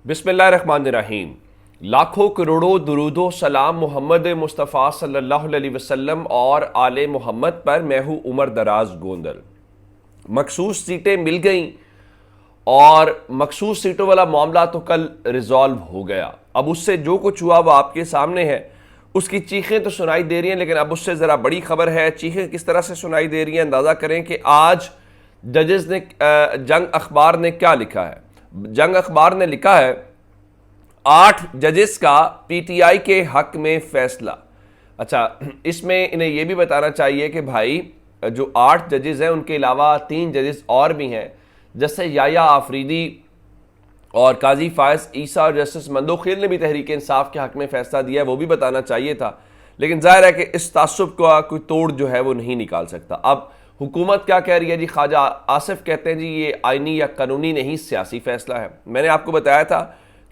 बिस्मिल्लाहिर्रहमानिर्रहीम। लाखों करोड़ों दुरूदो सलाम मोहम्मद मुस्तफ़ा सल्लल्लाहु अलैहि वसल्लम और आले मोहम्मद पर। मैं हूँ उमर दराज गोंदल। मखसूस सीटें मिल गईं और मखसूस सीटों वाला मामला तो कल रिजॉल्व हो गया। अब उससे जो कुछ हुआ वो आपके सामने है। उसकी चीखें तो सुनाई दे रही हैं, लेकिन अब उससे ज़रा बड़ी खबर है। चीखें किस तरह से सुनाई दे रही हैं, अंदाज़ा करें कि आज जजेस ने जंग अखबार ने क्या लिखा है। जंग अखबार ने लिखा है 8 जजेस का पीटीआई के हक में फैसला। अच्छा, इसमें इन्हें यह भी बताना चाहिए कि भाई जो 8 जजेस हैं उनके अलावा 3 जजेस और भी हैं, जैसे याया आफरीदी और काजी फायज ईसा और जस्टिस मंदोखिल ने भी तहरीक इंसाफ के हक में फैसला दिया है, वो भी बताना चाहिए था। लेकिन जाहिर है कि इस तासुब का कोई तोड़ जो है वो नहीं निकाल सकता। अब हुकूमत क्या कह रही है जी? ख्वाजा आसिफ कहते हैं जी ये आइनी या कानूनी नहीं, सियासी फैसला है। मैंने आपको बताया था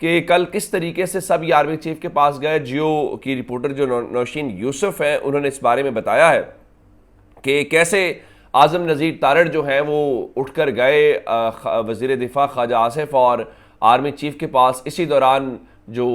कि कल किस तरीके से सब आर्मी चीफ के पास गए। जियो की रिपोर्टर जो नौशीन यूसुफ हैं उन्होंने इस बारे में बताया है कि कैसे आजम नज़ीर तारड़ जो हैं वो उठकर गए वज़ीर दिफा ख्वाजा आसिफ और आर्मी चीफ के पास। इसी दौरान जो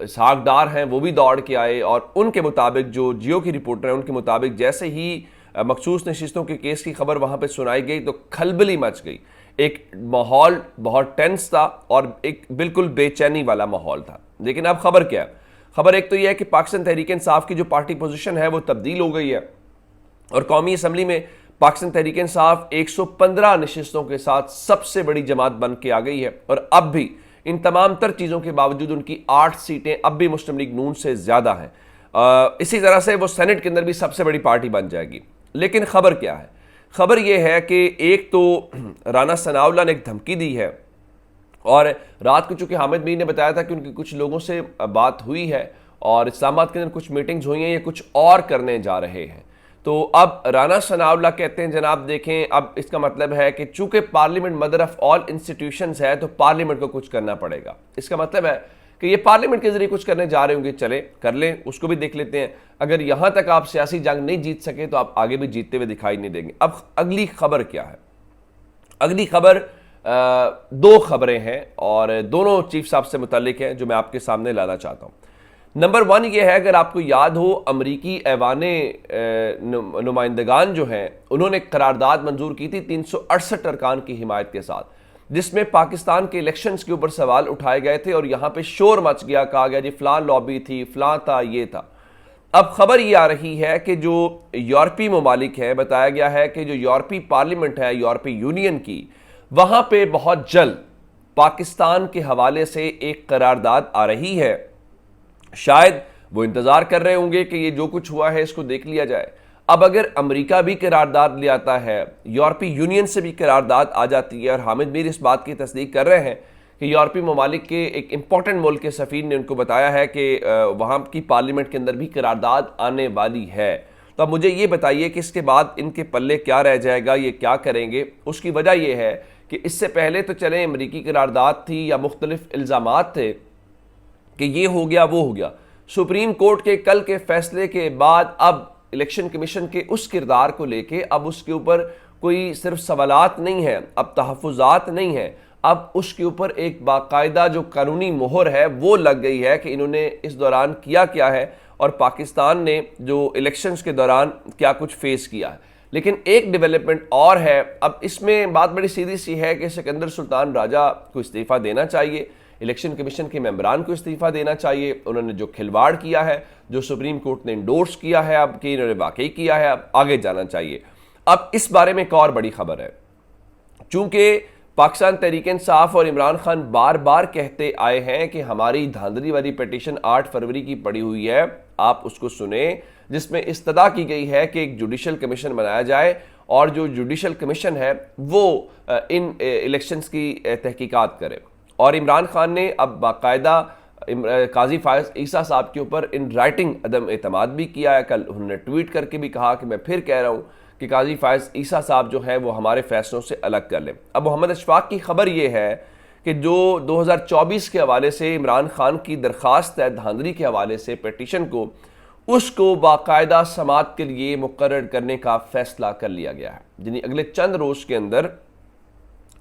इसहाक डार हैं वो भी दौड़ के आए और उनके मुताबिक, जो जियो की रिपोर्टर हैं उनके मुताबिक, जैसे ही मखसूस नशिस्तों के केस की खबर वहाँ पे सुनाई गई तो खलबली मच गई। एक माहौल बहुत टेंस था और एक बिल्कुल बेचैनी वाला माहौल था। लेकिन अब खबर क्या है? खबर एक तो यह है कि पाकिस्तान तहरीक इंसाफ की जो पार्टी पोजीशन है वो तब्दील हो गई है और कौमी असम्बली में पाकिस्तान तहरीक इंसाफ 115 नशिस्तों के साथ सबसे बड़ी जमात बन के आ गई है। और अब भी इन तमाम तर चीज़ों के बावजूद उनकी 8 सीटें अब भी मुस्लिम लीग नून से ज़्यादा हैं। इसी तरह से वो सेनेट के अंदर भी सबसे बड़ी पार्टी बन जाएगी। लेकिन खबर क्या है? खबर यह है कि एक तो राना सनाउल्लाह ने एक धमकी दी है और रात को चूंकि हामिद मीर ने बताया था कि उनकी कुछ लोगों से बात हुई है और इस्लामाबाद के अंदर कुछ मीटिंग्स हुई हैं, ये कुछ और करने जा रहे हैं। तो अब राना सनाउल्लाह कहते हैं जनाब देखें, अब इसका मतलब है कि चूंकि parliament mother of all institutions है तो पार्लियामेंट को कुछ करना पड़ेगा। इसका मतलब है कि ये पार्लियामेंट के जरिए कुछ करने जा रहे होंगे। चले कर लें, उसको भी देख लेते हैं। अगर यहां तक आप सियासी जंग नहीं जीत सके तो आप आगे भी जीतते हुए दिखाई नहीं देंगे। अब अगली खबर क्या है? अगली खबर 2 खबरें हैं और दोनों चीफ साहब से मुतालिक हैं जो मैं आपके सामने लाना चाहता हूं। नंबर 1 ये है, अगर आपको याद हो, अमरीकी ऐवाने नुमाइंदगान जो हैं उन्होंने करारदाद मंजूर की थी 368 अरकान की हिमायत के साथ, जिसमें पाकिस्तान के इलेक्शंस के ऊपर सवाल उठाए गए थे और यहां पे शोर मच गया, कहा गया जी फलां लॉबी थी, फलां था, ये था। अब खबर ये आ रही है कि जो यूरोपीय ममालिक है, बताया गया है कि जो यूरोपीय पार्लियामेंट है यूरोपीय यूनियन की, वहां पे बहुत जल्द पाकिस्तान के हवाले से एक करारदाद आ रही है। शायद वो इंतजार कर रहे होंगे कि ये जो कुछ हुआ है इसको देख लिया जाए। अब अगर अमेरिका भी करारदाद ले आता है, यूरोपीय यूनियन से भी करारदाद आ जाती है, और हामिद मीर इस बात की तस्दीक कर रहे हैं कि यूरोपीय ममालिक के एक इंपॉर्टेंट मुल्क के सफीर ने उनको बताया है कि वहाँ की पार्लियामेंट के अंदर भी करारदाद आने वाली है। तो अब मुझे ये बताइए कि इसके बाद इनके पल्ले क्या रह जाएगा, ये क्या करेंगे? उसकी वजह यह है कि इससे पहले तो चले अमरीकी करारदाद थी या मुख्तलिफ इल्ज़ामात थे कि ये हो गया वो हो गया। सुप्रीम कोर्ट के कल के फैसले के बाद अब इलेक्शन कमीशन के उस किरदार को लेके अब उसके ऊपर कोई सिर्फ सवालात नहीं है, अब तहफ़्फ़ुज़ात नहीं है, अब उसके ऊपर एक बाकायदा जो कानूनी मोहर है वो लग गई है कि इन्होंने इस दौरान किया क्या है और पाकिस्तान ने जो इलेक्शंस के दौरान क्या कुछ फेस किया है। लेकिन एक डेवलपमेंट और है। अब इसमें बात बड़ी सीधी सी है कि सिकंदर सुल्तान राजा को इस्तीफ़ा देना चाहिए, इलेक्शन कमीशन के मेंबरान को इस्तीफ़ा देना चाहिए। उन्होंने जो खिलवाड़ किया है, जो सुप्रीम कोर्ट ने इंडोर्स किया है, अब कि इन्होंने वाकई किया है, अब आगे जाना चाहिए। अब इस बारे में एक और बड़ी खबर है। चूंकि पाकिस्तान तहरीक इंसाफ और इमरान खान बार बार कहते आए हैं कि हमारी धांधली वाली पिटीशन 8 फरवरी की पड़ी हुई है, आप उसको सुने, जिसमें इस्तदा की गई है कि एक जुडिशल कमीशन बनाया जाए और जो जुडिशल कमीशन है वो इन इलेक्शंस की तहकीकात करे। और इमरान खान ने अब बाकायदा काजी फायज ईसा साहब के ऊपर इन राइटिंग अदम एतमाद भी किया है। कल उन्होंने ट्वीट करके भी कहा कि मैं फिर कह रहा हूँ कि काजी फायज ईसा साहब जो है वो हमारे फैसलों से अलग कर लें। अब मोहम्मद अशफाक की खबर ये है कि जो 2024 के हवाले से इमरान खान की दरख्वास्त है धांधली के हवाले से पिटीशन को, उसको बाकायदा समाअत के लिए मुकर्रर करने का फैसला कर लिया गया है। यानी अगले चंद रोज के अंदर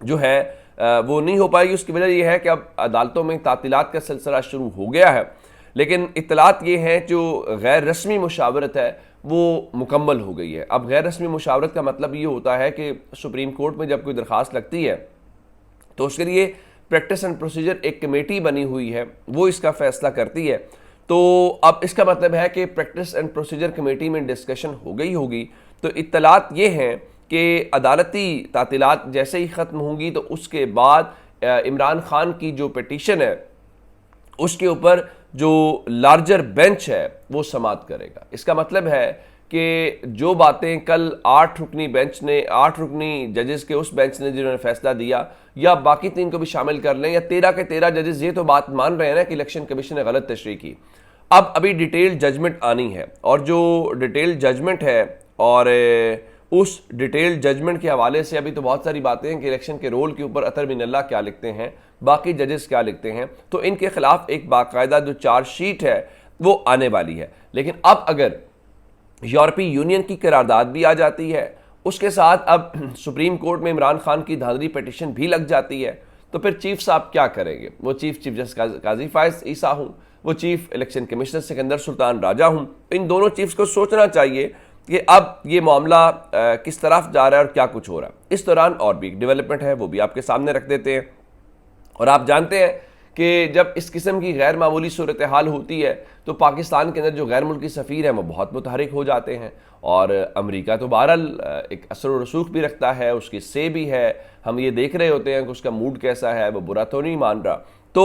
जो है वो नहीं हो पाएगी। उसकी वजह यह है कि अब अदालतों में तातीलात का सिलसिला शुरू हो गया है, लेकिन इत्तलात ये हैं जो गैर रस्मी मुशावरत है वो मुकम्मल हो गई है। अब गैर रस्मी मुशावरत का मतलब ये होता है कि सुप्रीम कोर्ट में जब कोई दरख्वास्त लगती है तो उसके लिए प्रैक्टिस एंड प्रोसीजर एक कमेटी बनी हुई है, वो इसका फैसला करती है। तो अब इसका मतलब है कि प्रैक्टिस एंड प्रोसीजर कमेटी में डिस्कशन हो गई होगी। तो इत्तलात ये हैं कि अदालती तातीलात जैसे ही ख़त्म होंगी तो उसके बाद इमरान खान की जो पिटीशन है उसके ऊपर जो लार्जर बेंच है वो समाअत करेगा। इसका मतलब है कि जो बातें कल 8 रुकनी बेंच ने, 8 रुकनी जजेस के उस बेंच ने जिन्होंने फैसला दिया, या बाकी 3 को भी शामिल कर लें, या 13 के 13 जजेस ये तो बात मान रहे हैं ना कि इलेक्शन कमीशन ने गलत तशरीह की। अब अभी डिटेल जजमेंट आनी है, और जो डिटेल जजमेंट है और उस डिटेल जजमेंट के हवाले से अभी तो बहुत सारी बातें हैं कि इलेक्शन के रोल के ऊपर अतर बिन अल्लाह क्या लिखते हैं, बाकी जजेस क्या लिखते हैं, तो इनके खिलाफ एक बाकायदा जो चार्जशीट है वो आने वाली है। लेकिन अब अगर यूरोपीय यूनियन की करारदाद भी आ जाती है, उसके साथ अब सुप्रीम कोर्ट में इमरान खान की धांधली पिटीशन भी लग जाती है, तो फिर चीफ साहब क्या करेंगे? वो चीफ जस्टिस काजी फायज ईसा हूं, वो chief election commissioner Sikandar Sultan Raja हूं, इन दोनों चीफ्स को सोचना चाहिए कि अब ये मामला किस तरफ जा रहा है और क्या कुछ हो रहा है। इस दौरान और भी एक डेवलपमेंट है, वो भी आपके सामने रख देते हैं। और आप जानते हैं कि जब इस किस्म की गैर मामूली सूरत हाल होती है तो पाकिस्तान के अंदर जो गैर मुल्की सफ़ीर हैं वो बहुत मुतहरिक हो जाते हैं, और अमेरिका तो बहरहाल एक असर व रसूख भी रखता है, उसकी से भी है, हम ये देख रहे होते हैं कि उसका मूड कैसा है, वो बुरा तो नहीं मान रहा। तो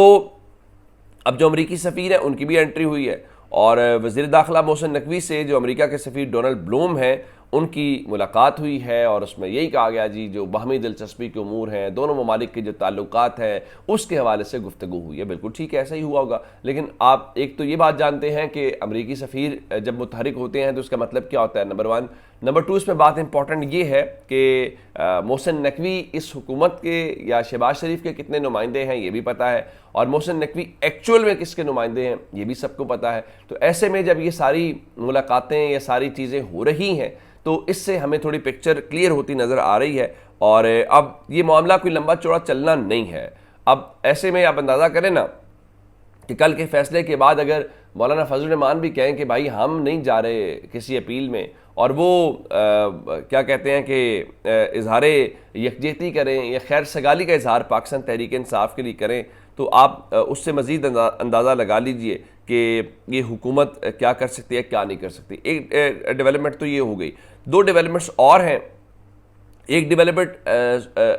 अब जो अमरीकी सफ़ीर हैं उनकी भी एंट्री हुई है, और वज़ीर दाखिला मोहसिन नकवी से जो अमेरिका के सफ़ीर डोनाल्ड ब्लूम हैं उनकी मुलाकात हुई है, और उसमें यही कहा गया जी जो बाहमी दिलचस्पी के उमूर हैं, दोनों ममालिक के जो ताल्लुकात हैं उसके हवाले से गुफ्तगू हुई है। बिल्कुल ठीक है, ऐसा ही हुआ होगा। लेकिन आप एक तो ये बात जानते हैं कि अमरीकी सफ़ीर जब मुतहरिक होते हैं तो उसका मतलब क्या होता है, नंबर 1। नंबर 2, इसमें बात इंपॉर्टेंट ये है कि मोहसिन नकवी इस हुकूमत के या शहबाज शरीफ के कितने नुमाइंदे हैं ये भी पता है, और मोहसिन नकवी एक्चुअल में किसके नुमाइंदे हैं ये भी सबको पता है। तो ऐसे में जब ये सारी मुलाकातें, ये सारी चीज़ें हो रही हैं तो इससे हमें थोड़ी पिक्चर क्लियर होती नज़र आ रही है, और अब ये मामला कोई लंबा चौड़ा चलना नहीं है। अब ऐसे में आप अंदाज़ा करें ना कि कल के फैसले के बाद अगर मौलाना फजल रहमान भी कहें कि भाई हम नहीं जा रहे किसी अपील में, और वो क्या कहते हैं कि इजहार यकजहती करें या खैर सगाली का इजहार पाकिस्तान तहरीक इंसाफ के लिए करें, तो आप उससे मज़ीद अंदाज़ा लगा लीजिए कि ये हुकूमत क्या कर सकती है, क्या नहीं कर सकती। एक डेवलपमेंट तो ये हो गई, 2 डेवलपमेंट्स और हैं। एक डेवलपमेंट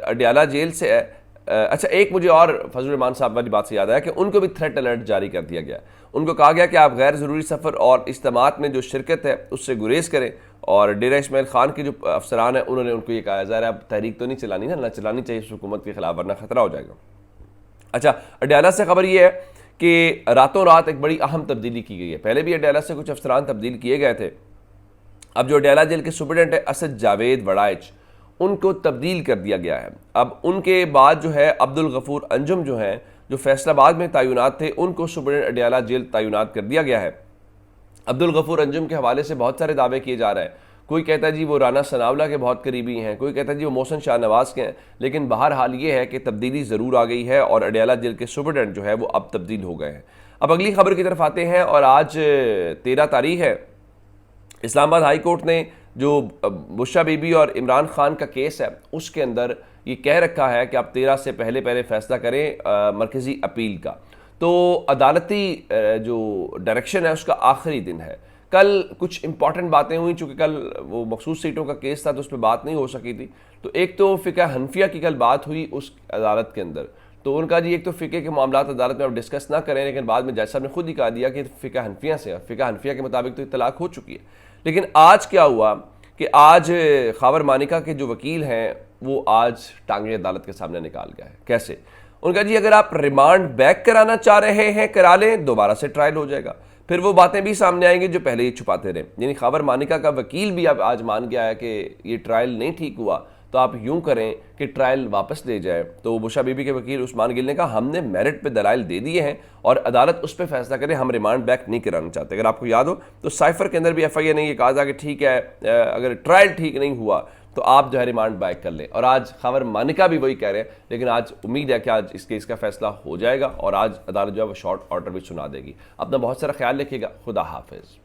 अडियाला जेल से है। अच्छा, एक मुझे और फजल रहमान साहब वाली बात से याद आया कि उनको भी थ्रेट अलर्ट जारी कर दिया गया। उनको कहा गया कि आप गैर ज़रूरी सफ़र और इज्तिमात में जो शिरकत है उससे गुरेज करें, और डेरा इस्माइल खान के जो अफसरान हैं उन्होंने उनको ये कहा, ज़ाहिर अब तहरीक तो नहीं चलानी ना चलानी चाहिए इस हुकूमत के खिलाफ, वरना खतरा हो जाएगा। अच्छा, अडियाला से खबर ये है कि रातों रात एक बड़ी अहम तब्दीली की गई है। पहले भी अडियाला से कुछ अफसरान तब्दील किए गए थे। अब जो अडियाला जेल के सुपरिटेंडेंट है असद जावेद वड़ाइच, उनको तब्दील कर दिया गया है। अब उनके बाद जो है अब्दुल गफूर अंजुम जो हैं, जो फैसलाबाद में तैनात थे, उनको सुपरिटेंडेंट अडियाला जेल तैनात कर दिया गया है। अब्दुल गफूर अंजुम के हवाले से बहुत सारे दावे किए जा रहे हैं। कोई कहता है जी वो राना सनावला के बहुत करीबी हैं, कोई कहता है जी वो मोहसिन शाह नवाज़ के हैं, लेकिन बहरहाल ये है कि तब्दीली ज़रूर आ गई है और अडियाला जेल के सुपरिटेंडेंट जो है वो अब तब्दील हो गए हैं। अब अगली खबर की तरफ आते हैं, और आज 13 तारीख है। इस्लामाबाद हाई कोर्ट ने जो बुशरा बीबी और इमरान खान का केस है उसके अंदर ये कह रखा है कि आप 13 से पहले फैसला करें मरकज़ी अपील का। तो अदालती जो डायरेक्शन है उसका आखिरी दिन है। कल कुछ इंपॉर्टेंट बातें हुई, चूँकि कल वो मखसूस सीटों का केस था तो उस पर बात नहीं हो सकी थी। तो एक तो फ़िक़्ह हनफिया की कल बात हुई उस अदालत के अंदर, तो उनका जी एक तो फ़िक़्ह के मामला अदालत में आप डिस्कस ना करें, लेकिन बाद में जज साहब ने खुद ही कहा दिया कि फ़िक़्ह हनफिया से, फ़िक़्ह हनफिया के मुताबिक तो इत्तलाक हो चुकी है। लेकिन आज क्या हुआ कि आज खावर मानिका के जो वकील हैं वो आज टांगे अदालत के सामने निकाल गया है। कैसे? उनका जी अगर आप रिमांड बैक कराना चाह रहे हैं करा लें, दोबारा से ट्रायल हो जाएगा, फिर वो बातें भी सामने आएंगी जो पहले ही छुपाते रहे। यानी खावर मानिका का वकील भी अब आज मान गया है कि ये ट्रायल नहीं ठीक हुआ, तो आप यूं करें कि ट्रायल वापस ले जाए। तो बुशरा बीबी के वकील उस्मान गिल ने कहा हमने मेरिट पे दलाइल दे दिए हैं और अदालत उस पर फैसला करे, हम रिमांड बैक नहीं कराना चाहते। अगर आपको याद हो तो साइफर के अंदर भी FIA ने ये कहा था कि ठीक है अगर ट्रायल ठीक नहीं हुआ तो आप जो है रिमांड बैक कर लें। और आज खबर मानिका भी वही कह रहे हैं, लेकिन आज उम्मीद है कि आज इस केस का फैसला हो जाएगा और आज अदालत जो है वो शॉर्ट ऑर्डर भी सुना देगी। अपना बहुत सारा ख्याल रखिएगा। खुदा हाफिज।